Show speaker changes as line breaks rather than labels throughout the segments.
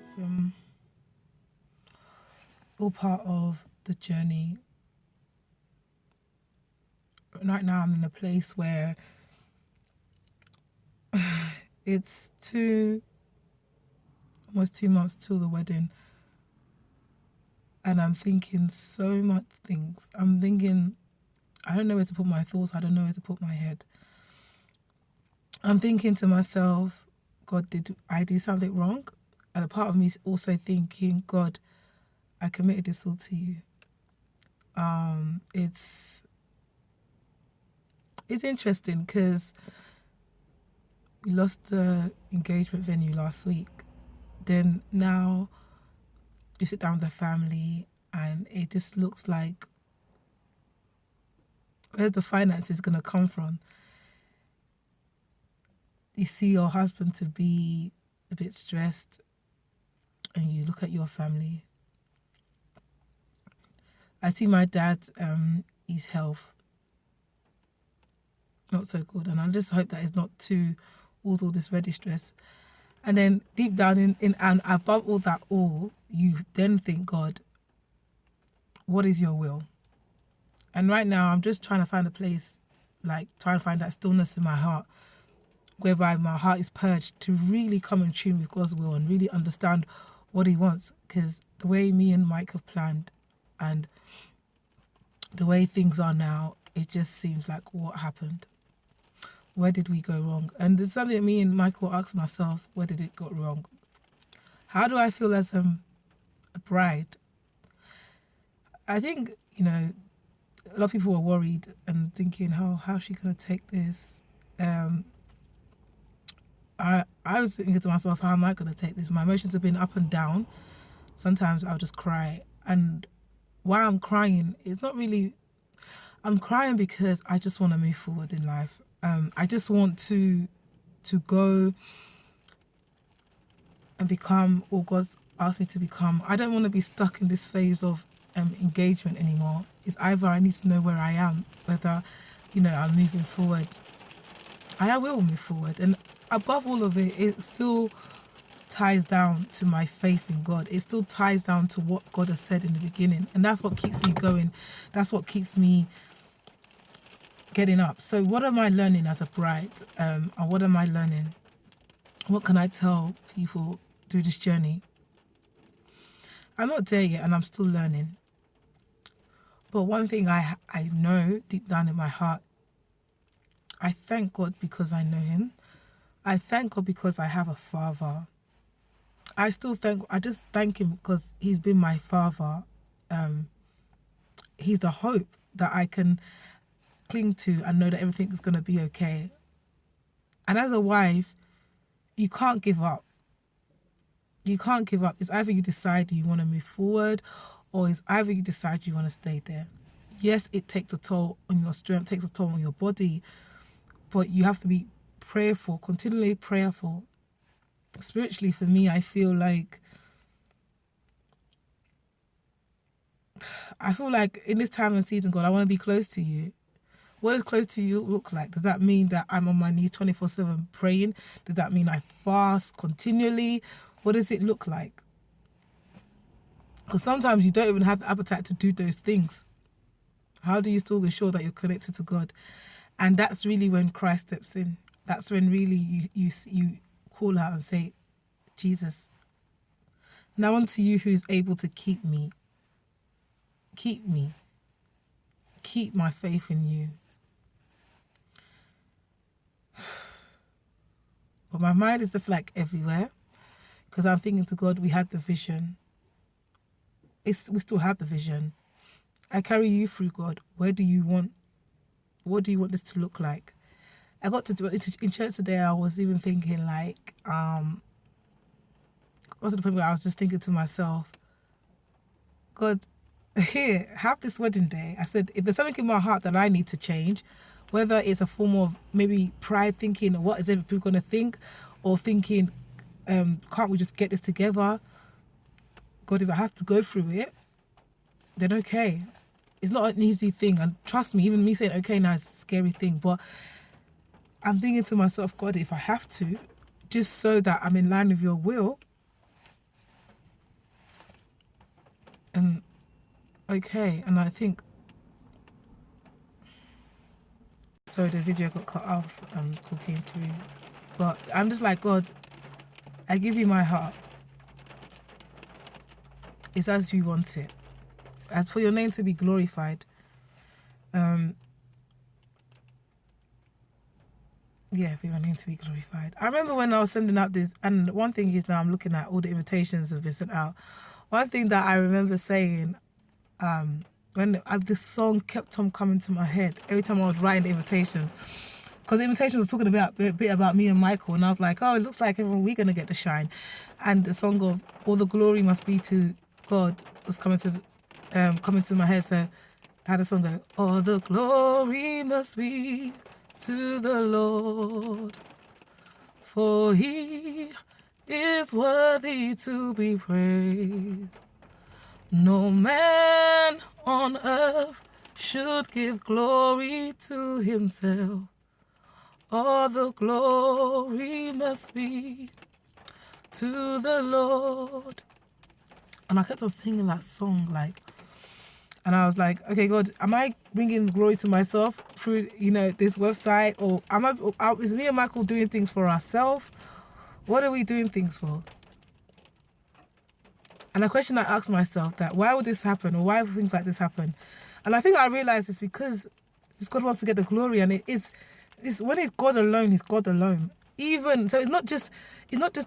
It's all part of the journey. Right now, I'm in a place where it's almost 2 months till the wedding, and I'm thinking so much things. I'm thinking, I don't know where to put my thoughts. I don't know where to put my head. I'm thinking to myself, God, did I do something wrong? And a part of me is also thinking, God, I committed this all to you. It's interesting because we lost the engagement venue last week. Then now you sit down with the family and it just looks like, where's the finances going to come from? You see your husband to be a bit stressed and you look at your family. I see my dad, his health not so good, and I just hope that it's not too all this ready stress. And then deep down in and above all that you then think, God, what is your will? And right now I'm just trying to find a place, like trying to find that stillness in my heart, whereby my heart is purged to really come in tune with God's will and really understand what he wants. Because the way me and Mike have planned and the way things are now, it just seems like, what happened? Where did we go wrong? And there's something that me and Michael are asking ourselves, where did it go wrong? How do I feel as a bride? I think, a lot of people were worried and thinking, how's she going to take this? I was thinking to myself, how am I going to take this? My emotions have been up and down. Sometimes I'll just cry. And while I'm crying, it's not really... I'm crying because I just want to move forward in life. I just want to go and become all God's asked me to become. I don't want to be stuck in this phase of engagement anymore. It's either I need to know where I am, whether, I'm moving forward. I will move forward. And above all of it, it still ties down to my faith in God. It still ties down to what God has said in the beginning. And that's what keeps me going. That's what keeps me getting up. So what am I learning as a bride? And what am I learning? What can I tell people through this journey? I'm not there yet and I'm still learning. But one thing I know deep down in my heart, I thank God because I know him. I thank God because I have a father. I just thank him because he's been my father. He's the hope that I can cling to and know that everything is going to be okay. And as a wife, you can't give up. You can't give up. It's either you decide you want to move forward or it's either you decide you want to stay there. Yes, it takes a toll on your strength, takes a toll on your body, but you have to be prayerful, continually prayerful. Spiritually, for me, I feel like in this time and season, God, I want to be close to you. What does close to you look like? Does that mean that I'm on my knees 24/7 praying? Does that mean I fast continually? What does it look like? Because sometimes you don't even have the appetite to do those things. How do you still ensure that you're connected to God? And that's really when Christ steps in. That's when really you call out and say, Jesus, now unto you who is able to keep me. Keep me. Keep my faith in you. But my mind is just like everywhere because I'm thinking to God, we had the vision. We still have the vision. I carry you through, God. What do you want this to look like? I got to do it in church today. I was even thinking like, got to the point where I was just thinking to myself, God, here, have this wedding day. I said, if there's something in my heart that I need to change, whether it's a form of maybe pride, thinking, what is everybody going to think? Or thinking, can't we just get this together? God, if I have to go through it, then okay. It's not an easy thing. And trust me, even me saying okay now is a scary thing. But I'm thinking to myself, God, if I have to, just so that I'm in line with your will, And okay, and I think, sorry, the video got cut off and call came through. But I'm just like, God, I give you my heart. It's as you want it. As for your name to be glorified. Yeah, for your name to be glorified. I remember when I was sending out this, and one thing is now I'm looking at all the invitations that have been sent out. One thing that I remember saying, when this song kept on coming to my head every time I was writing the invitations, because the invitation was talking about a bit about me and Michael, and I was like, oh, it looks like we're gonna get the shine, and the song of all the glory must be to God was coming to my head. So I had a song go, all the glory must be to the Lord, for he is worthy to be praised. No man on earth should give glory to himself. All the glory must be to the Lord. And I kept on singing that song, and I was like, okay, God, am I bringing glory to myself through, this website? Or is me and Michael doing things for ourselves? What are we doing things for? And a question I asked myself, that why would this happen, or why would things like this happen? And I think I realized it's because God wants to get the glory, and it's when it's God alone, it's God alone. Even so, it's not just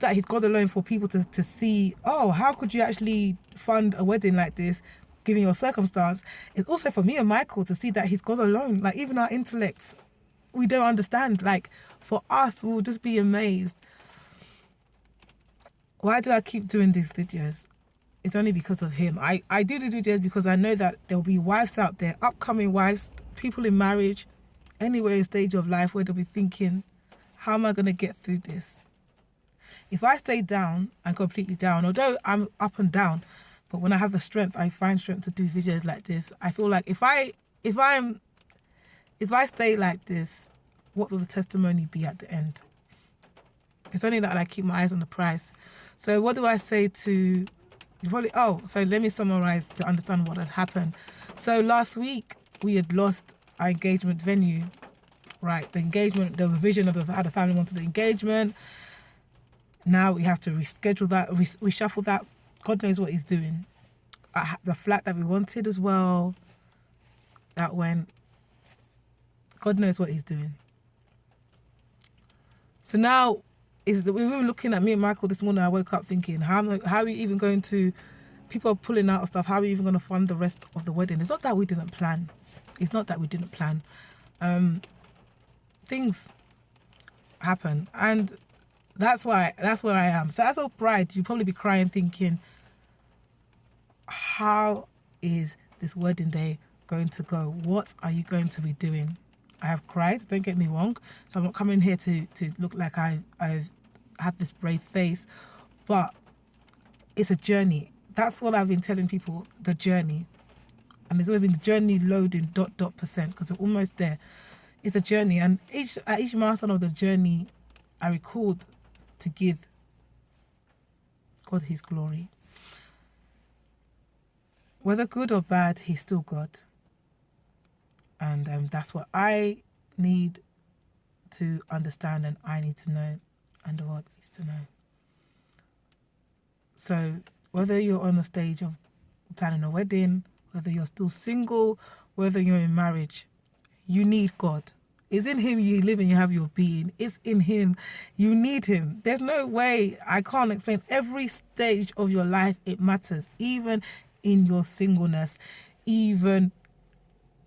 that he's God alone for people to see, oh, how could you actually fund a wedding like this, given your circumstance. It's also for me and Michael to see that he's God alone. Like, even our intellects, we don't understand. Like, for us, we'll just be amazed. Why do I keep doing these videos? It's only because of him. I do these videos because I know that there'll be wives out there, upcoming wives, people in marriage, anywhere stage of life, where they'll be thinking, how am I going to get through this? If I stay down and completely down, although I'm up and down, but when I have the strength, I find strength to do videos like this. I feel like if I stay like this, what will the testimony be at the end? It's only that I keep my eyes on the prize. So what do I say to so let me summarize to understand what has happened. So last week we had lost our engagement venue, right? The engagement, there was a vision of how the family wanted the engagement. Now we have to reschedule that, reshuffle that. God knows what he's doing. The flat that we wanted as well, that went. God knows what he's doing. So now, we were looking at me and Michael this morning. I woke up thinking, how are we even going to, people are pulling out of stuff, how are we even going to fund the rest of the wedding? It's not that we didn't plan. Things happen, and that's where I am. So as a bride, you'll probably be crying thinking, how is this wedding day going to go? What are you going to be doing? I have cried, don't get me wrong. So I'm not coming here to look like I've had this brave face, but it's a journey. That's what I've been telling people, the journey. And it's always been the journey loading ... percent, because we're almost there. It's a journey, and at each milestone of the journey, I recalled to give God his glory. Whether good or bad, he's still God. And that's what I need to understand, and I need to know, and the world needs to know. So whether you're on a stage of planning a wedding, whether you're still single, whether you're in marriage, you need God. It's in him you live and you have your being. It's in him. You need him. There's no way. I can't explain. Every stage of your life, it matters. Even in your singleness, even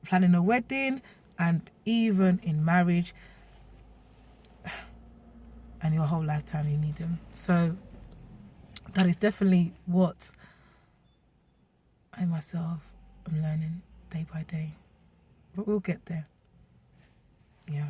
planning a wedding, and even in marriage, and your whole lifetime, you need him. So that is definitely what I myself am learning day by day. But we'll get there. Yeah.